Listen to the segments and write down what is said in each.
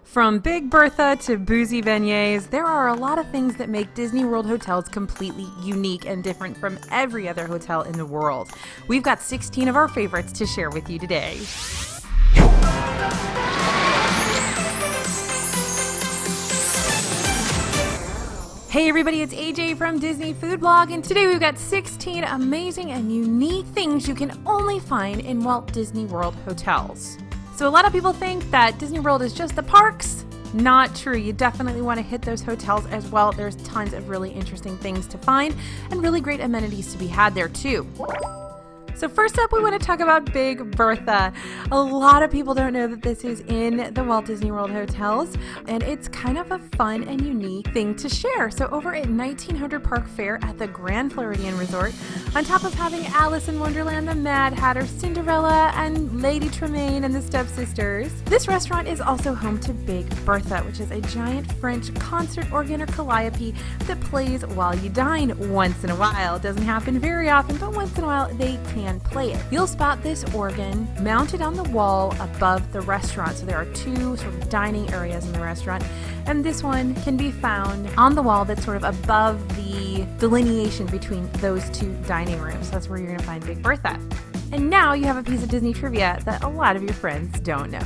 From Big Bertha to boozy beignets, there are a lot of things that make Disney World hotels completely unique and different from every other hotel in the world. We've got 16 of our favorites to share with you today. Hey everybody, it's AJ from Disney Food Blog, and today we've got 16 amazing and unique things you can only find in Walt Disney World hotels. So a lot of people think that Disney World is just the parks. Not true. You definitely want to hit those hotels as well. There's tons of really interesting things to find and really great amenities to be had there too. So first up, we want to talk about Big Bertha. A lot of people don't know that this is in the Walt Disney World hotels, and it's kind of a fun and unique thing to share. So over at 1900 Park Fair at the Grand Floridian Resort, on top of having Alice in Wonderland, the Mad Hatter, Cinderella, and Lady Tremaine and the Stepsisters, this restaurant is also home to Big Bertha, which is a giant French concert organ or calliope that plays while you dine once in a while. It doesn't happen very often, but once in a while they can play it. You'll spot this organ mounted on the wall above the restaurant. So there are two sort of dining areas in the restaurant, and this one can be found on the wall that's sort of above the delineation between those two dining rooms. That's where you're going to find Big Bertha. And now you have a piece of Disney trivia that a lot of your friends don't know.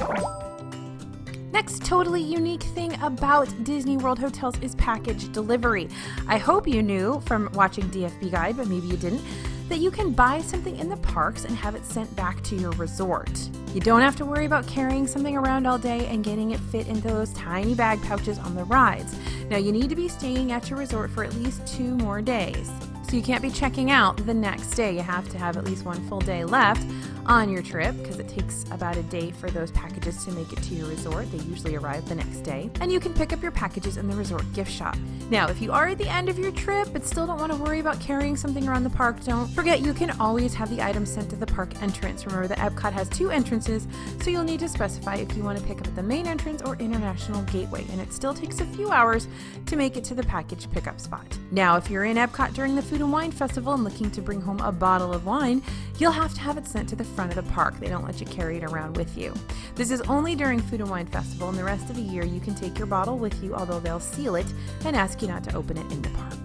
Next totally unique thing about Disney World hotels is package delivery. I hope you knew from watching DFB Guide, but maybe you didn't, that you can buy something in the parks and have it sent back to your resort. You don't have to worry about carrying something around all day and getting it fit into those tiny bag pouches on the rides. Now you need to be staying at your resort for at least 2 more days. So you can't be checking out the next day. You have to have at least 1 full day left on your trip because it takes about a day for those packages to make it to your resort. They usually arrive the next day. And you can pick up your packages in the resort gift shop. Now, if you are at the end of your trip but still don't want to worry about carrying something around the park, don't forget you can always have the items sent to the park entrance. Remember that Epcot has 2 entrances, so you'll need to specify if you want to pick up at the main entrance or International Gateway, and it still takes a few hours to make it to the package pickup spot. Now, if you're in Epcot during the Food and Wine Festival and looking to bring home a bottle of wine, you'll have to have it sent to the front of the park. They don't let you carry it around with you. This is only during Food and Wine Festival, and the rest of the year you can take your bottle with you, although they'll seal it and ask you not to open it in the park.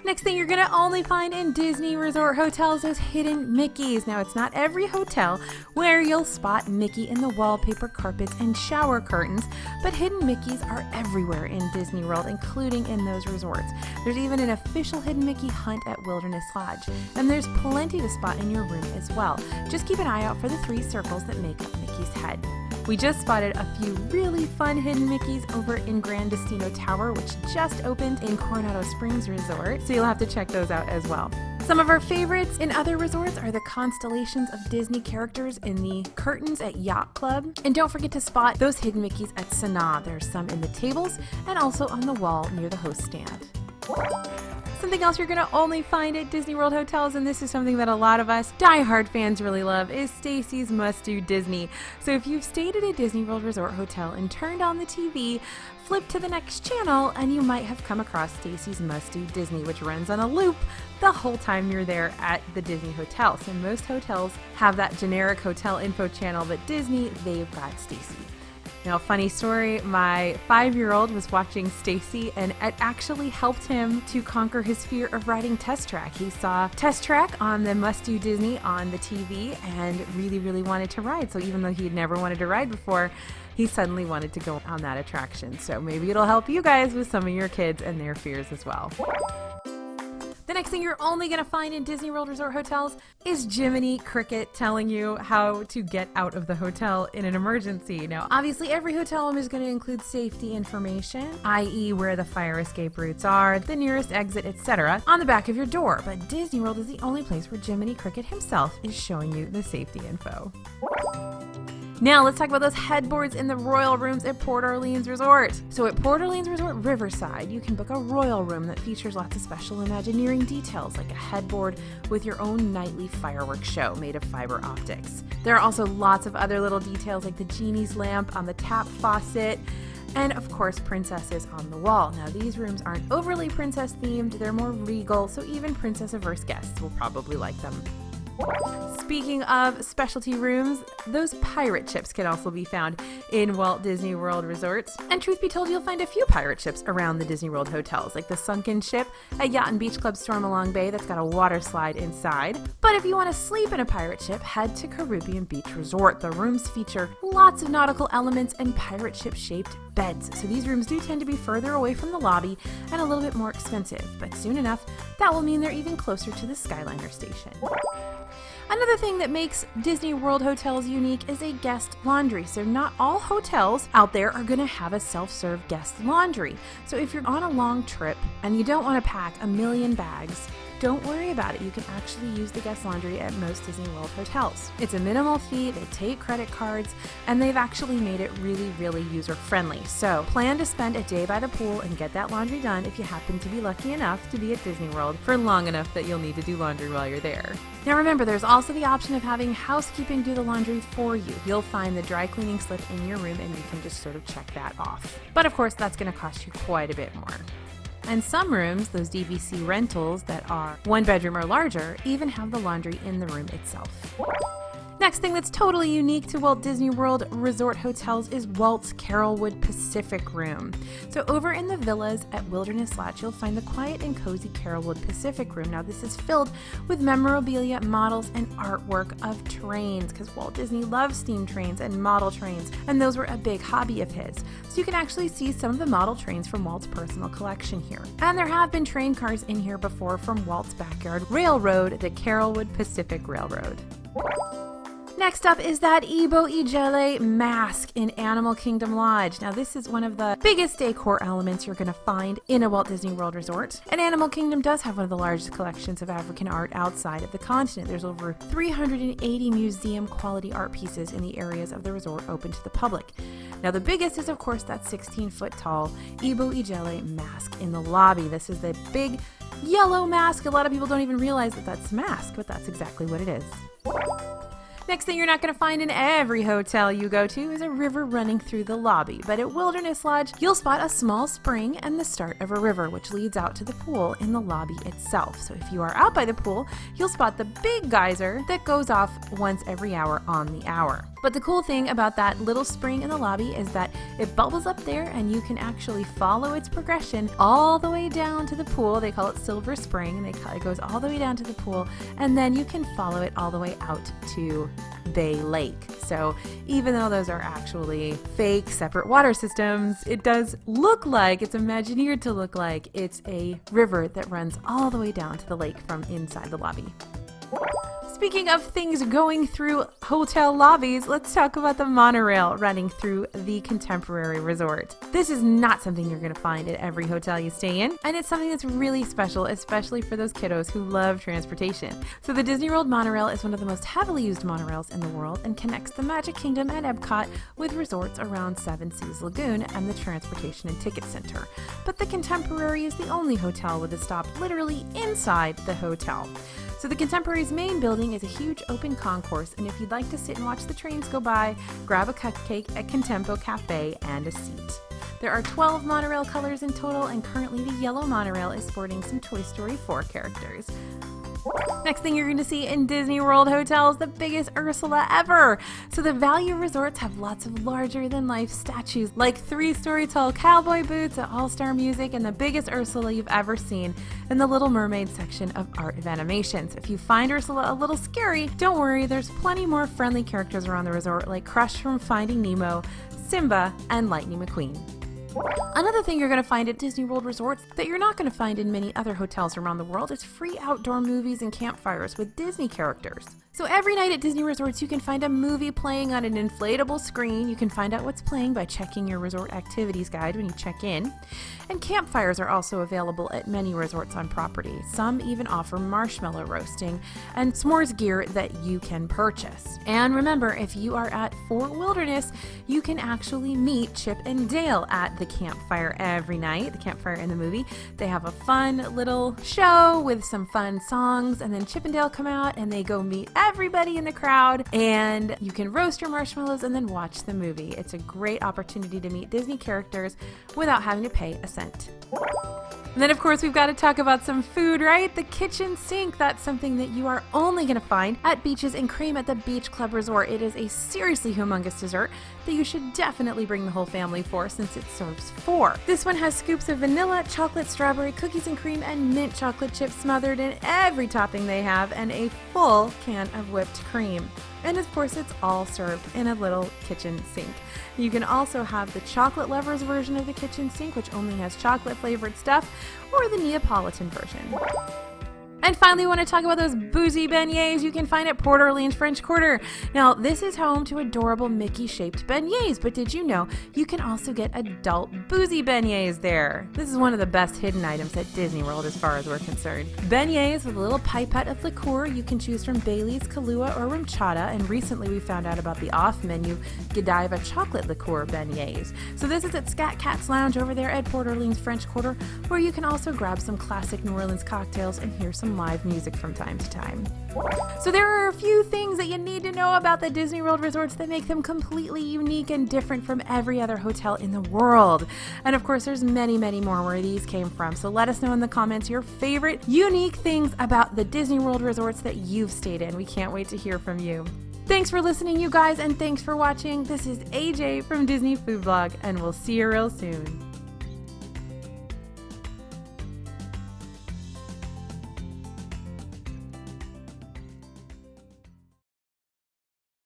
Next thing you're going to only find in Disney Resort hotels is hidden Mickeys. Now, it's not every hotel where you'll spot Mickey in the wallpaper, carpets, and shower curtains, but hidden Mickeys are everywhere in Disney World, including in those resorts. There's even an official hidden Mickey hunt at Wilderness Lodge, and there's plenty to spot in your room as well. Just keep an eye out for the 3 circles that make up Mickey's head. We just spotted a few really fun hidden Mickeys over in Grand Destino Tower, which just opened in Coronado Springs Resort, so you'll have to check those out as well. Some of our favorites in other resorts are the constellations of Disney characters in the curtains at Yacht Club. And don't forget to spot those hidden Mickeys at Sanaa. There's some in the tables and also on the wall near the host stand. Something else you're going to only find at Disney World hotels, and this is something that a lot of us die-hard fans really love, is Stacy's Must Do Disney. So if you've stayed at a Disney World Resort hotel and turned on the TV, flip to the next channel, and you might have come across Stacy's Must Do Disney, which runs on a loop the whole time you're there at the Disney hotel. So most hotels have that generic hotel info channel, but Disney, they've got Stacy. Now, funny story, my 5-year-old was watching Stacy, and it actually helped him to conquer his fear of riding Test Track. He saw Test Track on the Must Do Disney on the TV and really, really wanted to ride. So even though he had never wanted to ride before, he suddenly wanted to go on that attraction. So maybe it'll help you guys with some of your kids and their fears as well. The next thing you're only going to find in Disney World Resort hotels is Jiminy Cricket telling you how to get out of the hotel in an emergency. Now, obviously, every hotel room is going to include safety information, i.e. where the fire escape routes are, the nearest exit, etc., on the back of your door. But Disney World is the only place where Jiminy Cricket himself is showing you the safety info. Now let's talk about those headboards in the royal rooms at Port Orleans Resort. So at Port Orleans Resort Riverside, you can book a royal room that features lots of special Imagineering details, like a headboard with your own nightly fireworks show made of fiber optics. There are also lots of other little details like the genie's lamp on the tap faucet, and of course princesses on the wall. Now these rooms aren't overly princess themed, they're more regal, so even princess averse guests will probably like them. Speaking of specialty rooms, those pirate ships can also be found in Walt Disney World resorts. And truth be told, you'll find a few pirate ships around the Disney World hotels, like the sunken ship at Yacht and Beach Club Stormalong Bay that's got a water slide inside. But if you want to sleep in a pirate ship, head to Caribbean Beach Resort. The rooms feature lots of nautical elements and pirate ship-shaped beds. So these rooms do tend to be further away from the lobby and a little bit more expensive. But soon enough, that will mean they're even closer to the Skyliner station. Another thing that makes Disney World hotels unique is a guest laundry. So not all hotels out there are going to have a self-serve guest laundry. So if you're on a long trip and you don't want to pack a million bags, don't worry about it. You can actually use the guest laundry at most Disney World hotels. It's a minimal fee, they take credit cards, and they've actually made it really, really user-friendly. So plan to spend a day by the pool and get that laundry done if you happen to be lucky enough to be at Disney World for long enough that you'll need to do laundry while you're there. Now remember, there's also the option of having housekeeping do the laundry for you. You'll find the dry cleaning slip in your room and you can just sort of check that off. But of course, that's going to cost you quite a bit more. And some rooms, those DVC rentals that are 1 bedroom or larger, even have the laundry in the room itself. Next thing that's totally unique to Walt Disney World Resort hotels is Walt's Carolwood Pacific Room. So over in the villas at Wilderness Lodge, you'll find the quiet and cozy Carolwood Pacific Room. Now this is filled with memorabilia, models, and artwork of trains, because Walt Disney loves steam trains and model trains, and those were a big hobby of his. So you can actually see some of the model trains from Walt's personal collection here. And there have been train cars in here before from Walt's backyard railroad, the Carolwood Pacific Railroad. Next up is that Igele mask in Animal Kingdom Lodge. Now this is one of the biggest decor elements you're going to find in a Walt Disney World resort. And Animal Kingdom does have one of the largest collections of African art outside of the continent. There's over 380 museum quality art pieces in the areas of the resort open to the public. Now the biggest is of course that 16-foot tall Igele mask in the lobby. This is the big yellow mask. A lot of people don't even realize that that's a mask, but that's exactly what it is. Next thing you're not going to find in every hotel you go to is a river running through the lobby, but at Wilderness Lodge, you'll spot a small spring and the start of a river, which leads out to the pool in the lobby itself. So if you are out by the pool, you'll spot the big geyser that goes off once every hour on the hour. But the cool thing about that little spring in the lobby is that it bubbles up there and you can actually follow its progression all the way down to the pool. They call it Silver Spring, and it goes all the way down to the pool, and then you can follow it all the way out to Bay Lake. So even though those are actually fake separate water systems, it does look like, it's Imagineered to look like it's a river that runs all the way down to the lake from inside the lobby. Speaking of things going through hotel lobbies, let's talk about the monorail running through the Contemporary Resort. This is not something you're going to find at every hotel you stay in, and it's something that's really special, especially for those kiddos who love transportation. So the Disney World monorail is one of the most heavily used monorails in the world and connects the Magic Kingdom and Epcot with resorts around Seven Seas Lagoon and the Transportation and Ticket Center. But the Contemporary is the only hotel with a stop literally inside the hotel. So the Contemporary's main building is a huge open concourse, and if you'd like to sit and watch the trains go by, grab a cupcake at Contempo Cafe and a seat. There are 12 monorail colors in total, and currently the yellow monorail is sporting some Toy Story 4 characters. Next thing you're going to see in Disney World hotels, the biggest Ursula ever. So the value resorts have lots of larger-than-life statues, like 3-story tall cowboy boots, all-star music, and the biggest Ursula you've ever seen in the Little Mermaid section of Art of Animation. So if you find Ursula a little scary, don't worry, there's plenty more friendly characters around the resort, like Crush from Finding Nemo, Simba, and Lightning McQueen. Another thing you're going to find at Disney World resorts that you're not going to find in many other hotels around the world is free outdoor movies and campfires with Disney characters. So every night at Disney resorts, you can find a movie playing on an inflatable screen. You can find out what's playing by checking your resort activities guide when you check in. And campfires are also available at many resorts on property. Some even offer marshmallow roasting and s'mores gear that you can purchase. And remember, if you are at Fort Wilderness, you can actually meet Chip and Dale at the campfire every night, the campfire in the movie. They have a fun little show with some fun songs, and then Chip and Dale come out and they go meet everybody in the crowd, and you can roast your marshmallows and then watch the movie. It's a great opportunity to meet Disney characters without having to pay a cent. And then, of course, we've got to talk about some food, right? The kitchen sink. That's something that you are only going to find at Beaches and Cream at the Beach Club Resort. It is a seriously humongous dessert that you should definitely bring the whole family for, since it serves 4. This one has scoops of vanilla, chocolate, strawberry, cookies and cream, and mint chocolate chips smothered in every topping they have, and a full can of whipped cream. And of course, it's all served in a little kitchen sink. You can also have the chocolate lovers version of the kitchen sink, which only has chocolate flavored stuff, or the Neapolitan version. And finally, we want to talk about those boozy beignets you can find at Port Orleans French Quarter. Now, this is home to adorable Mickey-shaped beignets, but did you know you can also get adult boozy beignets there? This is one of the best hidden items at Disney World as far as we're concerned. Beignets with a little pipette of liqueur. You can choose from Bailey's, Kahlua, or Rimchata, and recently we found out about the off-menu Godiva chocolate liqueur beignets. So this is at Scat Cat's Lounge over there at Port Orleans French Quarter, where you can also grab some classic New Orleans cocktails and hear some live music from time to time. So there are a few things that you need to know about the Disney World resorts that make them completely unique and different from every other hotel in the world. And of course, there's many, many more where these came from. So let us know in the comments your favorite unique things about the Disney World resorts that you've stayed in. We can't wait to hear from you. Thanks for listening, you guys, and thanks for watching. This is AJ from Disney Food Blog, and we'll see you real soon.